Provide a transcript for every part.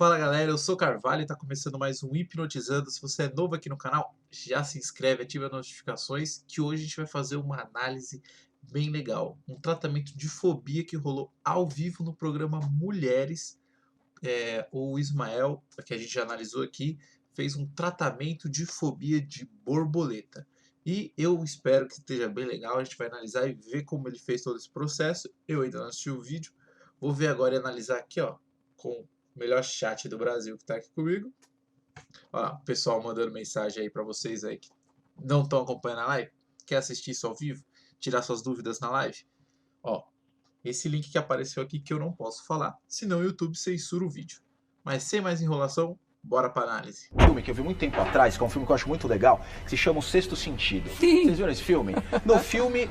Fala galera, eu sou Carvalho e tá começando mais um Hipnotizando. Se você é novo aqui no canal, já se inscreve, ativa as notificações, que hoje a gente vai fazer uma análise bem legal. Um tratamento de fobia que rolou ao vivo no programa Mulheres. O Ismael, que a gente já analisou aqui, fez um tratamento de fobia de borboleta. E eu espero que esteja bem legal, a gente vai analisar e ver como ele fez todo esse processo. Eu ainda não assisti o vídeo, vou ver agora e analisar aqui, ó, com melhor chat do Brasil que tá aqui comigo. Ó, o pessoal mandando mensagem aí pra vocês aí que não estão acompanhando a live. Quer assistir isso ao vivo? Tirar suas dúvidas na live? Ó, esse link que apareceu aqui que eu não posso falar, senão o YouTube censura o vídeo. Mas sem mais enrolação, bora pra análise. Um filme que eu vi muito tempo atrás, que é um filme que eu acho muito legal, que se chama O Sexto Sentido. Sim. Vocês viram esse filme? No filme,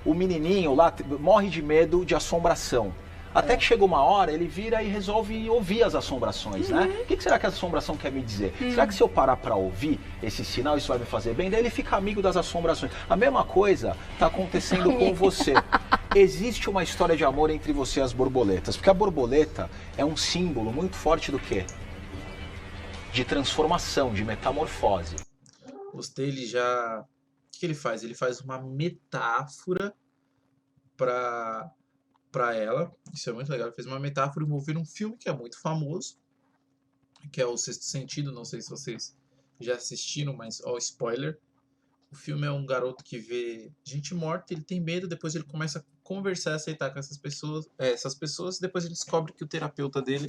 o menininho lá morre de medo de assombração. Até que chega uma hora, ele vira e resolve ouvir as assombrações, né? O que será que a assombração quer me dizer? Será que se eu parar pra ouvir esse sinal, isso vai me fazer bem? Daí ele fica amigo das assombrações. A mesma coisa tá acontecendo com você. Existe uma história de amor entre você e as borboletas, porque a borboleta é um símbolo muito forte do quê? De transformação, de metamorfose. Gostei, ele já... O que ele faz? Ele faz uma metáfora para ela. Isso é muito legal. Ele fez uma metáfora envolvendo um filme que é muito famoso, que é O Sexto Sentido. Não sei se vocês já assistiram, mas ó, spoiler. O filme é um garoto que vê gente morta, ele tem medo, depois ele começa a conversar, aceitar com essas pessoas, depois ele descobre que o terapeuta dele,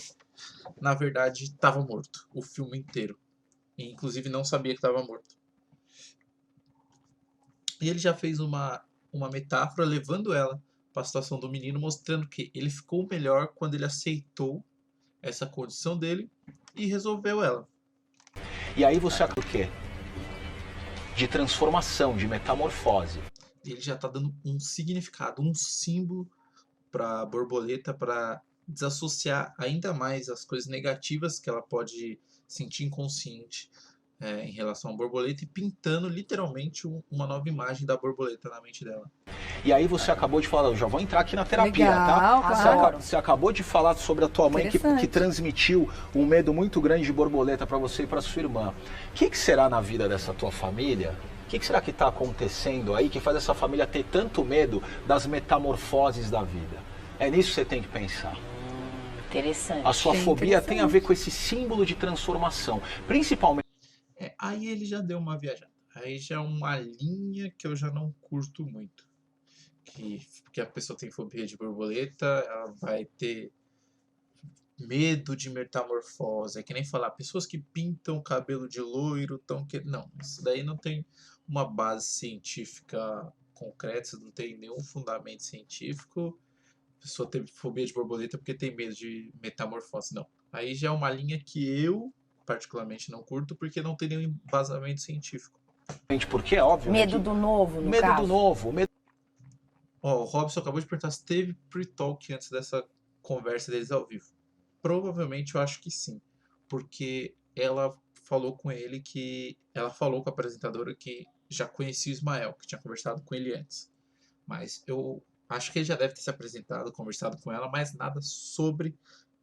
na verdade, estava morto, o filme inteiro. E, inclusive, não sabia que estava morto. E ele já fez uma metáfora levando ela para a situação do menino, mostrando que ele ficou melhor quando ele aceitou essa condição dele e resolveu ela. E aí você acaba o quê? De transformação, de metamorfose. Ele já está dando um significado, um símbolo para a borboleta, para desassociar ainda mais as coisas negativas que ela pode sentir inconsciente em relação à borboleta, e pintando literalmente uma nova imagem da borboleta na mente dela. E aí você acabou de falar, eu já vou entrar aqui na terapia, Legal, tá? claro. Você acabou de falar sobre a tua mãe que transmitiu um medo muito grande de borboleta para você e para sua irmã. O que será na vida dessa tua família? O que será que está acontecendo aí que faz essa família ter tanto medo das metamorfoses da vida? É nisso que você tem que pensar. Interessante. A sua fobia tem a ver com esse símbolo de transformação, principalmente... Aí ele já deu uma viajada. Aí já é uma linha que eu já não curto muito. Porque a pessoa tem fobia de borboleta, ela vai ter medo de metamorfose. É que nem falar, pessoas que pintam o cabelo de loiro estão que... Não, isso daí não tem uma base científica concreta, isso não tem nenhum fundamento científico. A pessoa tem fobia de borboleta porque tem medo de metamorfose. Não. Aí já é uma linha que eu particularmente não curto, porque não tem nenhum embasamento científico. Porque é óbvio, Medo né, do novo, no medo caso. do novo, medo... Ó, o Robson acabou de perguntar se teve pre-talk antes dessa conversa deles ao vivo. Provavelmente eu acho que sim, porque ela falou com ele que... Ela falou com a apresentadora que já conhecia o Ismael, que tinha conversado com ele antes. Mas eu acho que ele já deve ter se apresentado, conversado com ela, mas nada sobre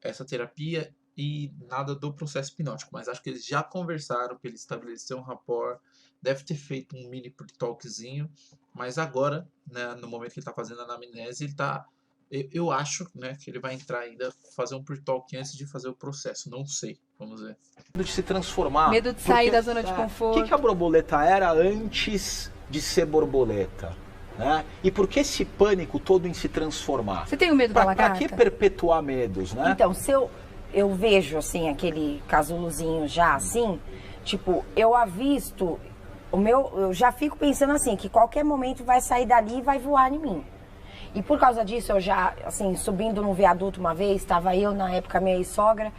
essa terapia e nada do processo hipnótico. Mas acho que eles já conversaram, que ele estabeleceu um rapport, deve ter feito um mini pre-talkzinho, mas agora, né, no momento que ele está fazendo a anamnese, ele tá... Eu acho, né, que ele vai entrar ainda, fazer um pre-talk antes de fazer o processo. Não sei, vamos ver. Medo de se transformar. Medo de sair da zona de conforto. O que a borboleta era antes de ser borboleta? Né? E por que esse pânico todo em se transformar? Você tem o medo da lagarta? Pra que perpetuar medos, né? Então, se eu vejo, assim, aquele casulozinho já, assim, tipo, eu avisto, eu já fico pensando assim, que qualquer momento vai sair dali e vai voar em mim. E por causa disso, eu já, assim, subindo no viaduto uma vez, estava eu, na época, minha ex-sogra,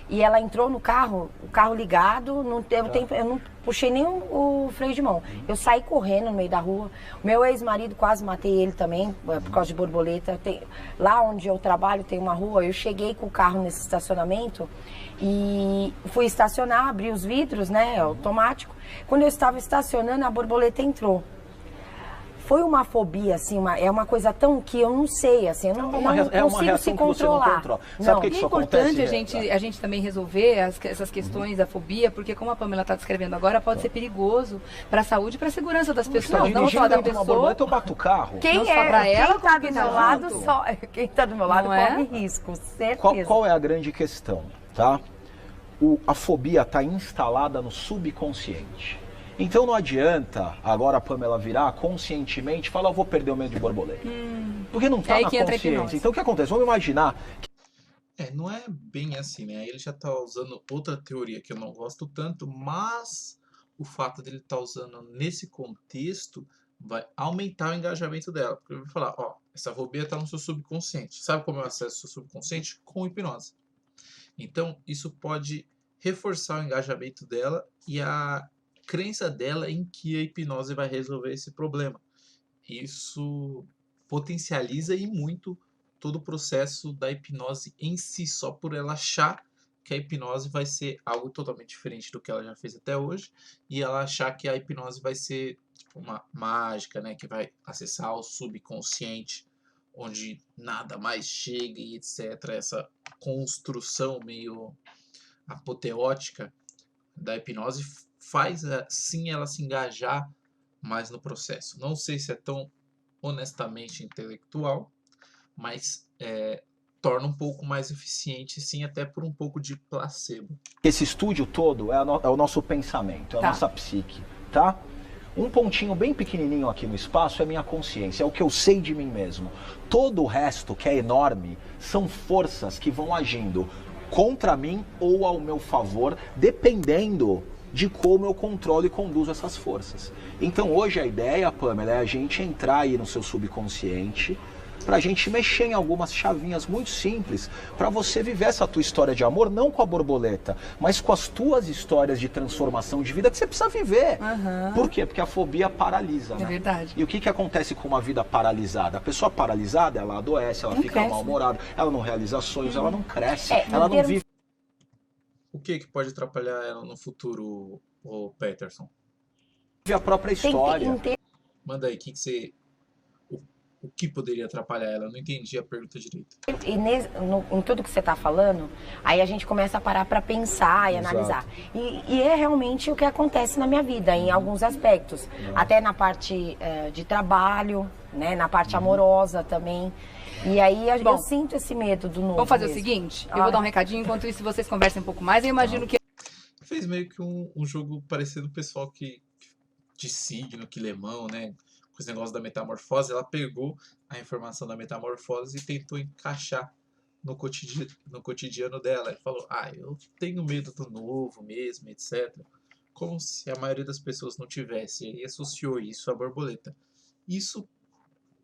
e ela entrou no carro, o carro ligado, eu não puxei nem o freio de mão. Eu saí correndo no meio da rua. O meu ex-marido, quase matei ele também, por causa de borboleta. Lá onde eu trabalho tem uma rua, eu cheguei com o carro nesse estacionamento e fui estacionar, abri os vidros, né, automático. Quando eu estava estacionando, a borboleta entrou. foi uma fobia, assim, é uma coisa tão que eu não sei, assim, eu não consigo se controlar. Sabe o que isso é importante acontece? a gente também resolver essas questões da fobia, porque como a Pamela está descrevendo agora, pode ser perigoso para a saúde e para a segurança das pessoas, não só da pessoa. Borboleta, eu bato o carro. Quem Não só pra ela, tá como do quem meu tá lado, junto. quem tá do meu lado Não é? corre risco, certeza. Qual é a grande questão, tá? A fobia está instalada no subconsciente. Então não adianta agora a Pamela virar conscientemente e falar, eu vou perder o medo de borboleta. Porque não está aí na que entra a hipnose. consciência. Então o que acontece? Vamos imaginar. Não é bem assim, né? Ele já tá usando outra teoria que eu não gosto tanto, mas o fato dele estar usando nesse contexto vai aumentar o engajamento dela. Porque ele vai falar, ó, essa fobia tá no seu subconsciente. Sabe como eu acesso o seu subconsciente? Com hipnose. Então, isso pode reforçar o engajamento dela e a crença dela em que a hipnose vai resolver esse problema. Isso potencializa e muito todo o processo da hipnose em si, só por ela achar que a hipnose vai ser algo totalmente diferente do que ela já fez até hoje, e ela achar que a hipnose vai ser tipo uma mágica, né, que vai acessar o subconsciente, onde nada mais chega e etc. Essa construção meio apoteótica da hipnose faz sim ela se engajar mais no processo. Não sei se é tão honestamente intelectual, mas torna um pouco mais eficiente, sim, até por um pouco de placebo. Esse estúdio todo é o nosso pensamento, é a nossa psique, tá? Um pontinho bem pequenininho aqui no espaço é minha consciência, é o que eu sei de mim mesmo. Todo o resto, que é enorme, são forças que vão agindo contra mim ou ao meu favor, dependendo de como eu controlo e conduzo essas forças. Então hoje a ideia, Pamela, é a gente entrar aí no seu subconsciente, pra gente mexer em algumas chavinhas muito simples, pra você viver essa tua história de amor, não com a borboleta, mas com as tuas histórias de transformação de vida que você precisa viver. Por quê? Porque a fobia paralisa, né? É verdade. E o que acontece com uma vida paralisada? A pessoa paralisada, ela adoece, ela fica mal-humorada, ela não realiza sonhos, ela não cresce, ela não vive. O que pode atrapalhar ela no futuro, o Peterson? A própria história. Manda aí, o que poderia atrapalhar ela? Eu não entendi a pergunta direito. E em tudo que você está falando, aí a gente começa a parar para pensar e analisar. E é realmente o que acontece na minha vida, em alguns aspectos. Até na parte de trabalho, né, na parte amorosa também. E aí eu sinto esse medo do novo. Vamos fazer mesmo. o seguinte, eu vou dar um recadinho, enquanto isso vocês conversem um pouco mais. Eu imagino que... Fez meio que um jogo parecido com o pessoal de signo, que lemão, né? Com esse negócio da metamorfose, ela pegou a informação da metamorfose e tentou encaixar no cotidiano dela. E falou, eu tenho medo do novo mesmo, etc. Como se a maioria das pessoas não tivesse. E associou isso à borboleta. Isso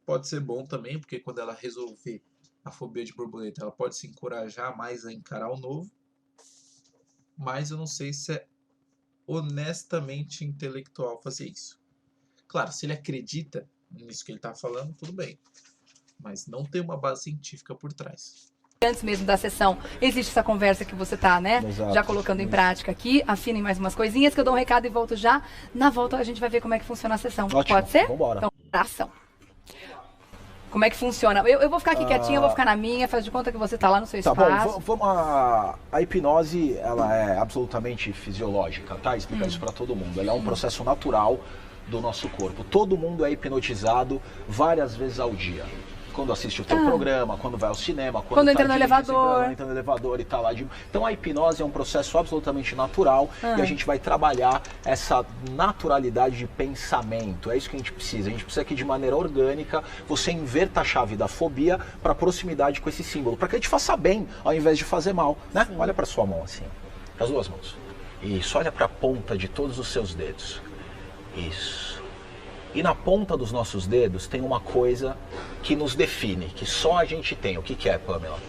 pode ser bom também, porque quando ela resolver a fobia de borboleta, ela pode se encorajar mais a encarar o novo. Mas eu não sei se é honestamente intelectual fazer isso. Claro, se ele acredita nisso que ele está falando, tudo bem. Mas não tem uma base científica por trás. Antes mesmo da sessão, existe essa conversa que você tá, né? Exato. Já colocando em prática aqui. Afinem mais umas coisinhas que eu dou um recado e volto já. Na volta a gente vai ver como é que funciona a sessão. Ótimo. Pode ser? Vambora. Então, ação. Como é que funciona? Eu vou ficar aqui quietinha, eu vou ficar na minha, faz de conta que você tá lá no seu espaço. Bom, a hipnose, ela é absolutamente fisiológica, tá? Explicar isso para todo mundo. Ela é um processo natural do nosso corpo. Todo mundo é hipnotizado várias vezes ao dia. Quando assiste o teu programa, quando vai ao cinema, quando entra no elevador. Entra no elevador e tá lá de... Então a hipnose é um processo absolutamente natural e a gente vai trabalhar essa naturalidade de pensamento. É isso que a gente precisa. A gente precisa que de maneira orgânica você inverta a chave da fobia para proximidade com esse símbolo, para que ele te faça bem ao invés de fazer mal, né? Olha para sua mão assim, as duas mãos. Isso, olha para a ponta de todos os seus dedos. Isso. E na ponta dos nossos dedos tem uma coisa que nos define, que só a gente tem. O que é, Pamela?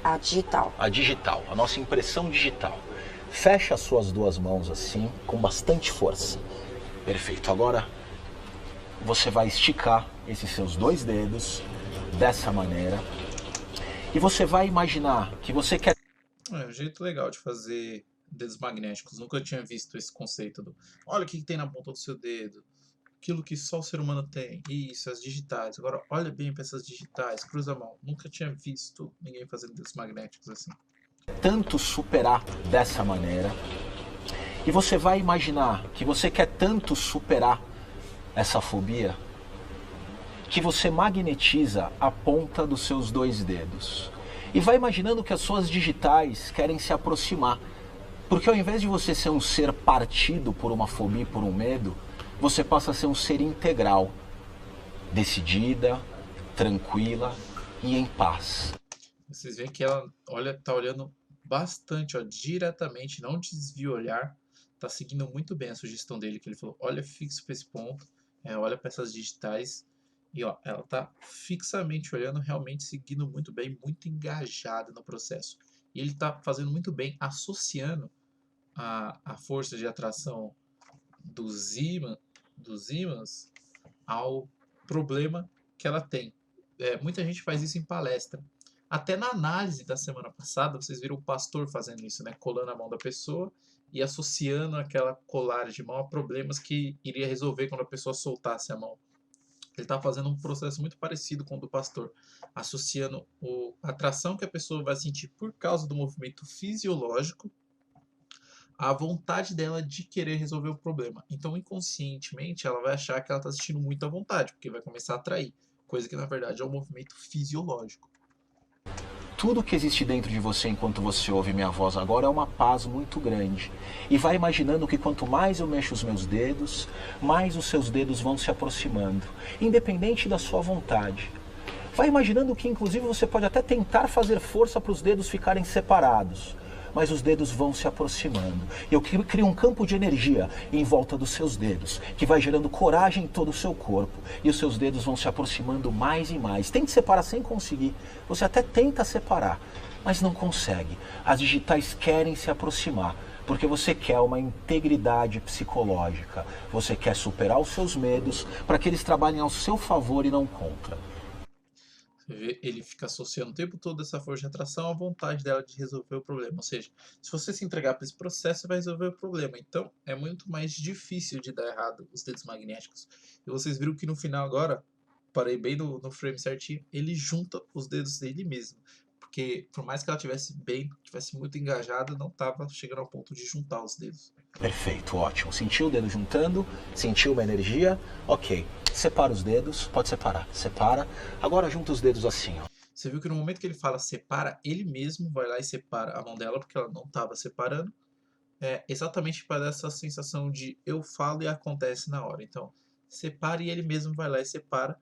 A digital. A digital, a nossa impressão digital. Fecha as suas duas mãos assim, com bastante força. Perfeito. Agora você vai esticar esses seus dois dedos dessa maneira. E você vai imaginar que você quer... É um jeito legal de fazer dedos magnéticos. Nunca tinha visto esse conceito do... Olha o que tem na ponta do seu dedo. aquilo que só o ser humano tem. Isso, as digitais. Agora, olha bem para essas digitais, cruza a mão. Nunca tinha visto ninguém fazendo dedos magnéticos assim. Tanto superar dessa maneira, e você vai imaginar que você quer tanto superar essa fobia, que você magnetiza a ponta dos seus 2 dedos. E vai imaginando que as suas digitais querem se aproximar. Porque ao invés de você ser um ser partido por uma fobia, por um medo, você passa a ser um ser integral, decidida, tranquila e em paz. Vocês veem que ela tá olhando bastante, ó, diretamente, não desvia o olhar. Tá seguindo muito bem a sugestão dele, que ele falou, olha fixo para esse ponto, olha para essas digitais. E ó, ela tá fixamente olhando, realmente seguindo muito bem, muito engajada no processo. E ele tá fazendo muito bem, associando a força de atração dos ímãs ao problema que ela tem. Muita gente faz isso em palestra. Até na análise da semana passada, vocês viram o pastor fazendo isso, né? Colando a mão da pessoa e associando aquela colar de mão a problemas que iria resolver quando a pessoa soltasse a mão. Ele está fazendo um processo muito parecido com o do pastor, associando a atração que a pessoa vai sentir por causa do movimento fisiológico à vontade dela de querer resolver o problema. Então, inconscientemente, ela vai achar que ela está sentindo muita vontade, porque vai começar a atrair, coisa que na verdade é um movimento fisiológico. Tudo que existe dentro de você enquanto você ouve minha voz agora é uma paz muito grande. E vai imaginando que quanto mais eu mexo os meus dedos, mais os seus dedos vão se aproximando, independente da sua vontade. Vai imaginando que inclusive você pode até tentar fazer força para os dedos ficarem separados, mas os dedos vão se aproximando. E eu crio um campo de energia em volta dos seus dedos, que vai gerando coragem em todo o seu corpo. E os seus dedos vão se aproximando mais e mais. Tente separar sem conseguir. Você até tenta separar, mas não consegue. As digitais querem se aproximar, porque você quer uma integridade psicológica. Você quer superar os seus medos para que eles trabalhem ao seu favor e não contra. Você vê, ele fica associando o tempo todo essa força de atração à vontade dela de resolver o problema. Ou seja, se você se entregar para esse processo, você vai resolver o problema. Então, é muito mais difícil de dar errado os dedos magnéticos. E vocês viram que no final agora, parei bem no frame certinho, ele junta os dedos dele mesmo. Porque por mais que ela tivesse muito engajada, não estava chegando ao ponto de juntar os dedos. Perfeito, ótimo. Sentiu o dedo juntando, sentiu uma energia, ok. Separa os dedos, pode separar, separa. Agora junta os dedos assim, ó. Você viu que no momento que ele fala separa, ele mesmo vai lá e separa a mão dela, porque ela não estava separando. Exatamente para dar essa sensação de eu falo e acontece na hora. Então, separa e ele mesmo vai lá e separa,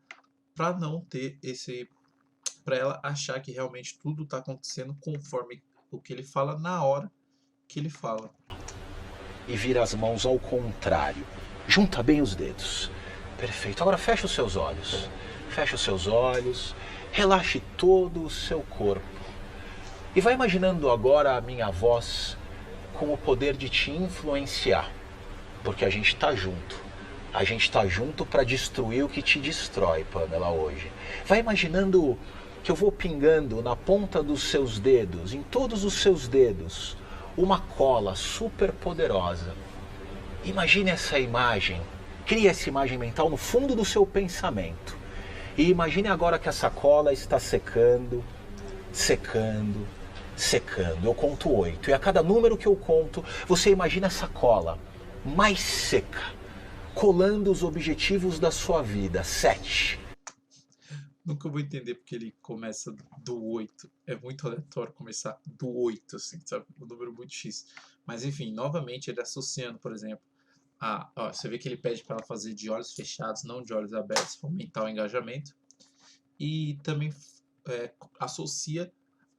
para não ter para ela achar que realmente tudo está acontecendo conforme o que ele fala na hora que ele fala. E vira as mãos ao contrário. Junta bem os dedos. Perfeito. Agora fecha os seus olhos. Fecha os seus olhos. Relaxe todo o seu corpo. E vai imaginando agora a minha voz com o poder de te influenciar. Porque a gente está junto. A gente está junto para destruir o que te destrói, Pamela, hoje. Vai imaginando que eu vou pingando na ponta dos seus dedos, em todos os seus dedos, uma cola super poderosa. Imagine essa imagem, crie essa imagem mental no fundo do seu pensamento. E imagine agora que essa cola está secando, secando, secando. Eu conto 8. E a cada número que eu conto, você imagina essa cola mais seca, colando os objetivos da sua vida. 7. Nunca vou entender porque ele começa do 8. É muito aleatório começar do 8, assim, sabe? Um número muito X. Mas enfim, novamente ele associando, por exemplo, você vê que ele pede para ela fazer de olhos fechados, não de olhos abertos, para aumentar o engajamento. E também associa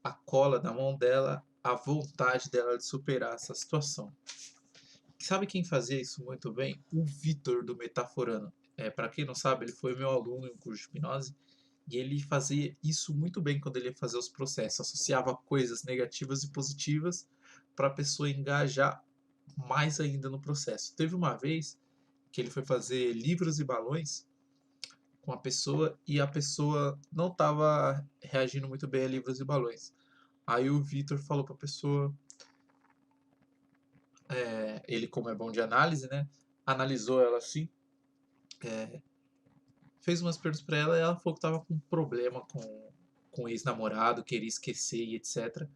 a cola da mão dela à vontade dela de superar essa situação. Sabe quem fazia isso muito bem? O Vitor do Metaforando. Para quem não sabe, ele foi meu aluno em um curso de hipnose. E ele fazia isso muito bem quando ele ia fazer os processos. Associava coisas negativas e positivas para a pessoa engajar mais ainda no processo. Teve uma vez que ele foi fazer livros e balões com a pessoa e a pessoa não estava reagindo muito bem a livros e balões. Aí o Vitor falou para a pessoa, ele como é bom de análise, né? Analisou ela assim fez umas perguntas pra ela e ela falou que tava com um problema com o ex-namorado, queria esquecer e etc.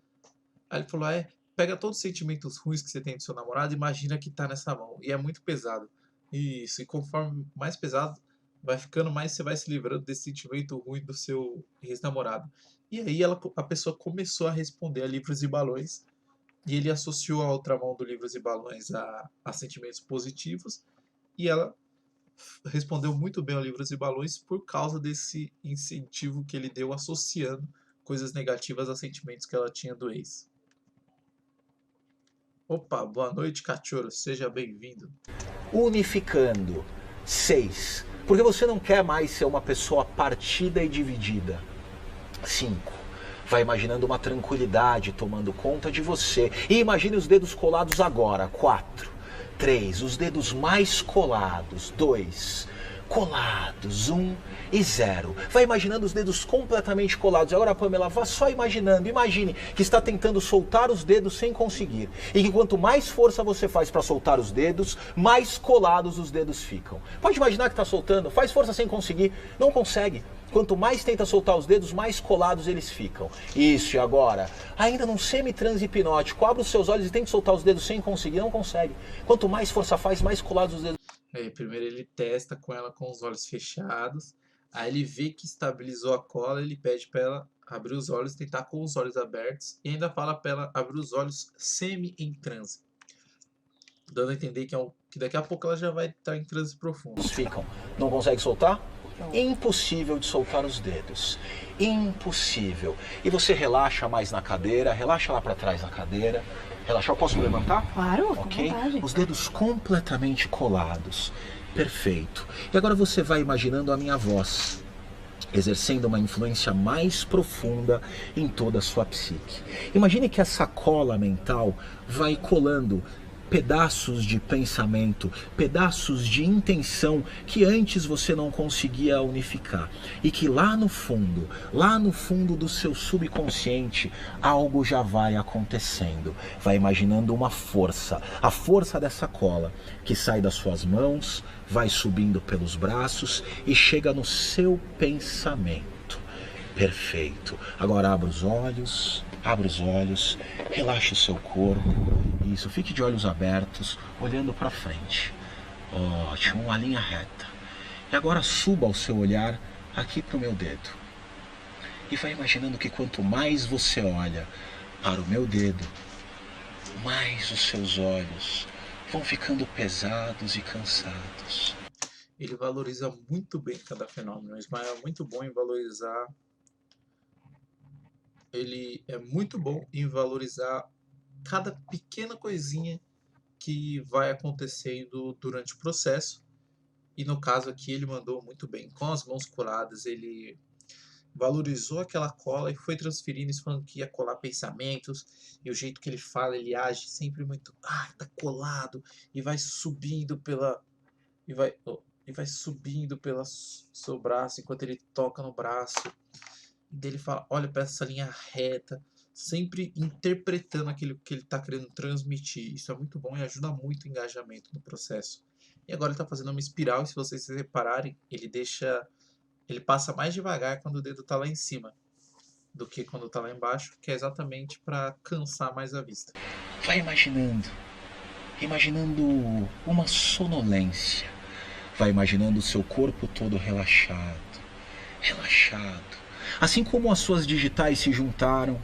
Aí ele falou, pega todos os sentimentos ruins que você tem do seu namorado e imagina que tá nessa mão. E é muito pesado. Isso, e conforme mais pesado vai ficando, mais você vai se livrando desse sentimento ruim do seu ex-namorado. E aí a pessoa começou a responder a livros e balões. E ele associou a outra mão do livros e balões a sentimentos positivos. E ela respondeu muito bem ao livros e balões por causa desse incentivo que ele deu associando coisas negativas a sentimentos que ela tinha do ex. Opa, boa noite, cachorro, seja bem-vindo. Unificando. 6. Porque você não quer mais ser uma pessoa partida e dividida. 5. Vai imaginando uma tranquilidade tomando conta de você. E imagine os dedos colados agora. 4. 3. Os dedos mais colados. 2. Colados. 1 e 0. Vai imaginando os dedos completamente colados. Agora, Pamela, vá só imaginando. Imagine que está tentando soltar os dedos sem conseguir. E que quanto mais força você faz para soltar os dedos, mais colados os dedos ficam. Pode imaginar que está soltando, faz força sem conseguir, não consegue. Quanto mais tenta soltar os dedos, mais colados eles ficam. Isso, e agora? Ainda num semi-transe hipnótico, abre os seus olhos e tente soltar os dedos sem conseguir, não consegue. Quanto mais força faz, mais colados os dedos. Aí, primeiro ele testa com ela com os olhos fechados. Aí ele vê que estabilizou a cola, ele pede para ela abrir os olhos, tentar com os olhos abertos. E ainda fala para ela abrir os olhos semi em transe. Dando a entender que daqui a pouco ela já vai estar em transe profundo. Ficam. Não consegue soltar? Impossível de soltar os dedos. Impossível. E você relaxa mais na cadeira, relaxa lá para trás na cadeira. Relaxa, eu posso levantar? Claro, ok? com vontade. Os dedos completamente colados. Perfeito. E agora você vai imaginando a minha voz, exercendo uma influência mais profunda em toda a sua psique. Imagine que essa cola mental vai colando pedaços de pensamento, pedaços de intenção que antes você não conseguia unificar. E que lá no fundo do seu subconsciente, algo já vai acontecendo. Vai imaginando uma força, a força dessa cola que sai das suas mãos, vai subindo pelos braços e chega no seu pensamento. Perfeito. Agora abra os olhos, relaxe o seu corpo. Isso, fique de olhos abertos, olhando para frente. Ótimo, uma linha reta. E agora suba o seu olhar aqui para o meu dedo. E vai imaginando que quanto mais você olha para o meu dedo, mais os seus olhos vão ficando pesados e cansados. Ele valoriza muito bem cada fenômeno. O Ismael é muito bom em valorizar. Ele é muito bom em valorizar cada pequena coisinha que vai acontecendo durante o processo. E no caso aqui ele mandou muito bem. Com as mãos coladas, ele valorizou aquela cola e foi transferindo isso, falando que ia colar pensamentos. E o jeito que ele fala, ele age sempre muito... tá colado. E vai subindo pela... E vai subindo pelo seu braço enquanto ele toca no braço. E daí ele fala, olha para essa linha reta, sempre interpretando aquilo que ele está querendo transmitir. Isso é muito bom e ajuda muito o engajamento no processo. E agora ele está fazendo uma espiral, e se vocês repararem, ele passa mais devagar quando o dedo está lá em cima do que quando está lá embaixo, que é exatamente para cansar mais a vista. Vai imaginando uma sonolência. Vai imaginando o seu corpo todo relaxado. Assim como as suas digitais se juntaram,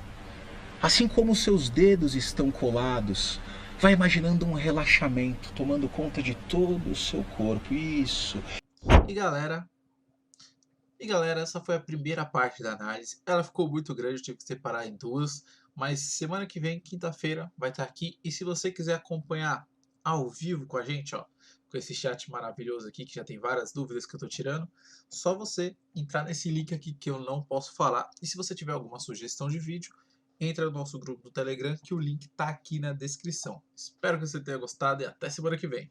assim como os seus dedos estão colados, vai imaginando um relaxamento, tomando conta de todo o seu corpo. Isso. E galera, essa foi a primeira parte da análise. Ela ficou muito grande, eu tive que separar em duas. Mas semana que vem, quinta-feira, vai estar aqui. E se você quiser acompanhar ao vivo com a gente, com esse chat maravilhoso aqui, que já tem várias dúvidas que eu tô tirando, só você entrar nesse link aqui que eu não posso falar. E se você tiver alguma sugestão de vídeo, entra no nosso grupo do Telegram, que o link tá aqui na descrição. Espero que você tenha gostado e até semana que vem.